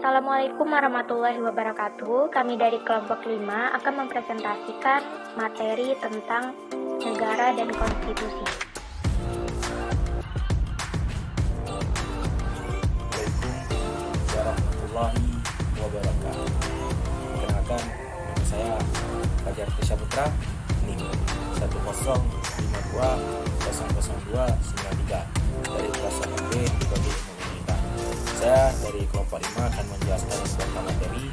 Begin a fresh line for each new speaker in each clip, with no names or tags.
Assalamualaikum warahmatullahi wabarakatuh. Kami dari kelompok 5 akan mempresentasikan materi tentang negara dan konstitusi.
Assalamualaikum warahmatullahi wabarakatuh. Perkenalkan, nama saya Fajar Tisha Putra, NIM 105200293 dari kelas 1B Prodi Ilmu Pemerintah. Saya dari kelompok 5 akan menjelaskan beberapa materi.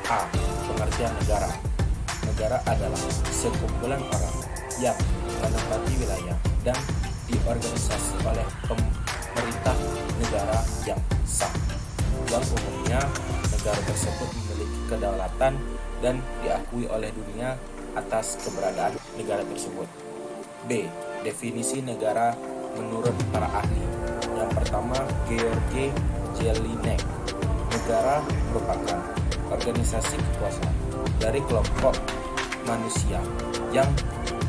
A. Pengertian negara. Negara adalah sekumpulan orang yang menempati wilayah dan diorganisasi oleh pemerintah negara yang sah, yang umumnya negara tersebut memiliki kedaulatan dan diakui oleh dunia atas keberadaan negara tersebut. B. Definisi negara menurut para ahli. Yang pertama, George Jelinek. Negara merupakan organisasi kekuasaan dari kelompok manusia yang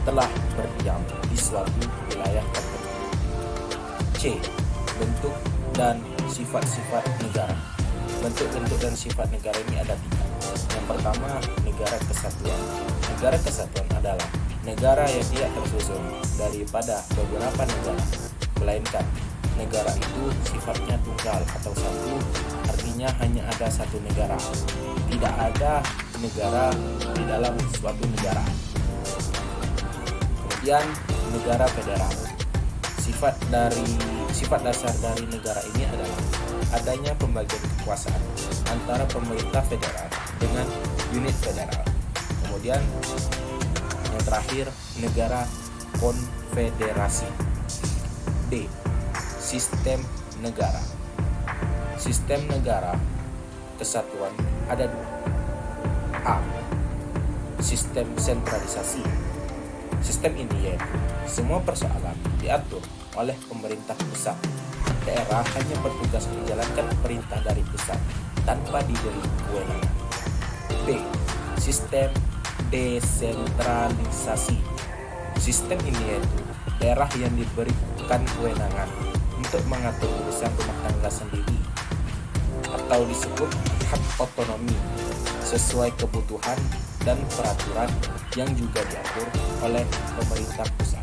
telah berdiam di suatu wilayah tertentu. C. Bentuk dan sifat-sifat negara. Bentuk-bentuk dan sifat negara ini ada 3. Yang pertama, negara kesatuan. Negara kesatuan adalah negara yang tidak tersusun daripada beberapa negara, melainkan negara itu sifatnya tunggal atau satu, artinya hanya ada satu negara. Tidak ada negara di dalam suatu negara. Kemudian negara federal. Sifat dasar dari negara ini adalah adanya pembagian kekuasaan antara pemerintah federal dengan unit federal. Kemudian yang terakhir, negara konfederasi. D. Sistem negara. Sistem negara kesatuan ada 2. A. Sistem sentralisasi. Sistem ini yaitu semua persoalan diatur oleh pemerintah pusat. Daerah hanya bertugas menjalankan perintah dari pusat tanpa diberi kewenangan. B. Sistem desentralisasi. Sistem ini yaitu daerah yang diberikan kewenangan untuk mengatur urusan rumah tangga sendiri atau disebut hak otonomi sesuai kebutuhan dan peraturan yang juga diatur oleh pemerintah pusat.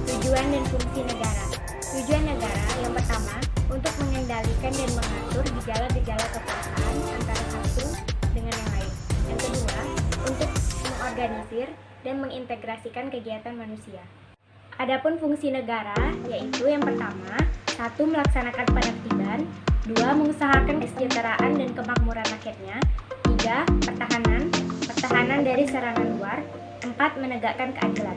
Tujuan dan fungsi negara. Tujuan negara yang pertama, untuk mengendalikan dan mengatur gejala-gejala kekuasaan antara satu dengan yang lain. Yang kedua, untuk mengorganisir dan mengintegrasikan kegiatan manusia. Adapun fungsi negara yaitu yang pertama, 1. Melaksanakan penertiban, 2. Mengusahakan kesejahteraan dan kemakmuran rakyatnya, 3. Pertahanan dari serangan luar, 4. Menegakkan keadilan.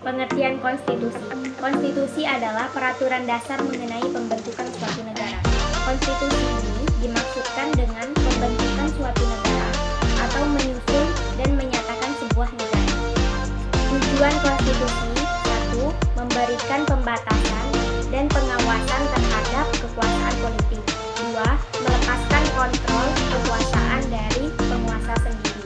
Pengertian konstitusi. Konstitusi adalah peraturan dasar mengenai pembentukan suatu negara. Konstitusi ini dimaksudkan dengan pembentukan suatu negara atau menyusun dan menyatakan sebuah negara. Tujuan konstitusi: 1. Memberikan pembatasan dan pengawasan terhadap kekuasaan politik. 2. Melepaskan kontrol kekuasaan dari penguasa sendiri.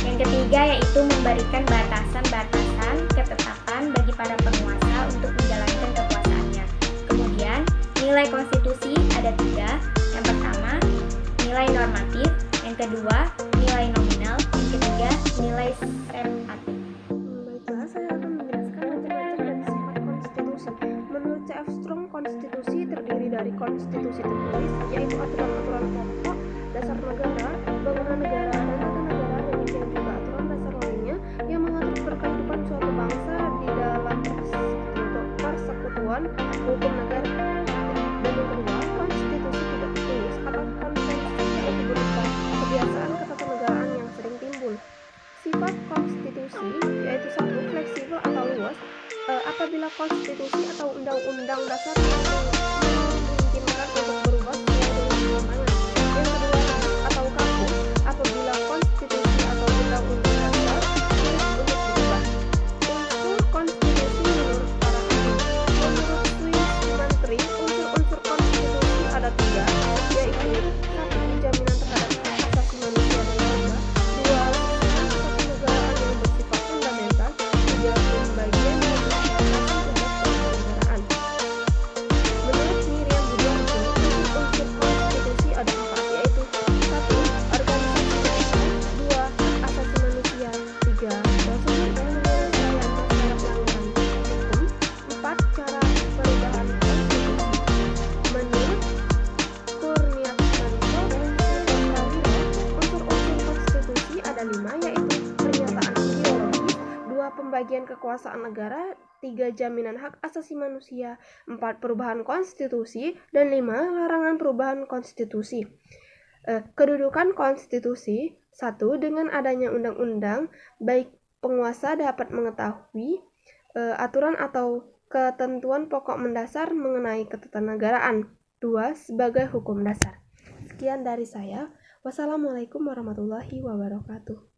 Yang ketiga yaitu memberikan batasan-batasan ketetapan bagi para penguasa untuk menjalankan kekuasaannya. Kemudian, nilai konstitusi ada 3. Yang pertama, nilai normatif. Yang kedua, nilai nominal. Yang ketiga, nilai substantif.
Baiklah, saya akan menjelaskan macam-macam dan sifat konstitusi. Menurut C.F. Strong, konstitusi terdiri dari konstitusi tertulis, yaitu aturan-aturan pokok dasar negara, bangunan negara, dan tata negara, demikian juga aturan dasar lainnya yang mengatur berkehidupan suatu bangsa di dalam persekutuan hukum negara. Dan yang kedua, konstitusi tidak tertulis atau konvensi yaitu berupa kebiasaan ketatanegaraan yang sering timbul. Sifat konstitusi yaitu 1. Fleksibel atau luas, apabila konstitusi atau undang-undang dasar memungkinkan untuk berubah sesuai dengan perkembangan. Yang kedua, rigid atau kaku, apabila konstitusi atau undang-undang dasar sulit untuk diubah. Unsur konstitusi menurut para ahli. Menurut Swiss Mantri, unsur-unsur konstitusi ada 3, yaitu 1. Jaminan terhadap hak asasi manusia dan warga, 2. Ketatanegaraan yang bersifat fundamental, 3. Pembagian dan implementasi tugas ketatanegaraan. pembagian kekuasaan negara, 3 jaminan hak asasi manusia, 4 perubahan konstitusi, dan 5 larangan perubahan konstitusi. Kedudukan konstitusi. 1. Dengan adanya undang-undang, baik penguasa dapat mengetahui aturan atau ketentuan pokok mendasar mengenai ketatanegaraan. 2. Sebagai hukum dasar. Sekian dari saya. Wassalamualaikum warahmatullahi wabarakatuh.